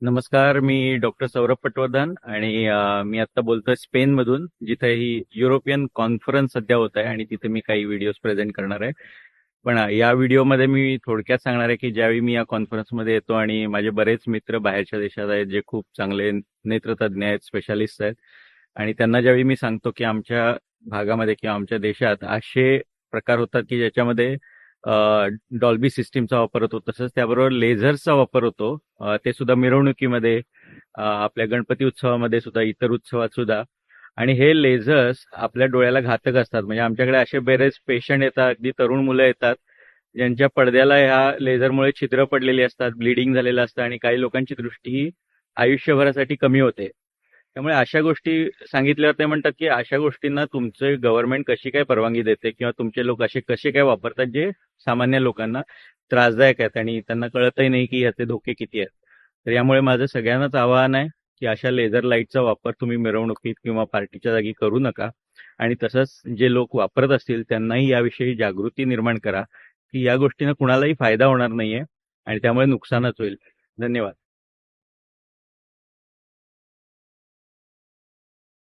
नमस्कार, मी डॉक्टर सौरभ पटवर्धन आणि मी आता बोलतोय स्पेनमधून, जिथे ही युरोपियन कॉन्फरन्स सध्या होत आहे आणि तिथे मी काही व्हिडिओज प्रेझेंट करणार आहे. पण या व्हिडिओमध्ये मी थोडक्यात सांगणार आहे की ज्यावेळी मी या कॉन्फरन्समध्ये येतो आणि माझे बरेच मित्र बाहेरच्या देशात आहेत जे खूप चांगले नेत्रतज्ञ आहेत, स्पेशालिस्ट आहेत, आणि त्यांना ज्यावेळी मी सांगतो की आमच्या भागामध्ये किंवा आमच्या देशात असे प्रकार होतात की ज्याच्यामध्ये डॉल्बी सिस्टीमचा वापर होतो, तसंच त्याबरोबर लेझर्सचा वापर होतो, ते सुद्धा मिरवणुकीमध्ये, आपल्या गणपती उत्सवामध्ये सुद्धा, इतर उत्सवात सुद्धा. आणि हे लेझर्स आपल्या डोळ्याला घातक असतात. म्हणजे आमच्याकडे असे बरेच पेशंट येतात, अगदी तरुण मुलं येतात, ज्यांच्या पडद्याला ह्या लेझरमुळे छिद्र पडलेली असतात, ब्लिडिंग झालेलं असतं आणि काही लोकांची दृष्टी ही आयुष्यभरासाठी कमी होते. त्यामुळे अशा गोष्टी सांगितल्यावर ते म्हणतात की अशा गोष्टींना तुमचे गव्हर्नमेंट कशी काय परवानगी देते किंवा तुमचे लोक असे कसे काय वापरतात जे सामान्य लोकांना त्रासदायक आहेत आणि त्यांना कळतही नाही की याचे धोके किती आहेत. तर यामुळे माझं सगळ्यांनाच आवाहन आहे की अशा लेझर लाईटचा वापर तुम्ही मिरवणुकीत किंवा पार्टीच्या जागी करू नका. आणि तसंच जे लोक वापरत असतील त्यांनाही याविषयी जागृती निर्माण करा की या गोष्टीनं कुणालाही फायदा होणार नाहीये आणि त्यामुळे नुकसानच होईल. धन्यवाद.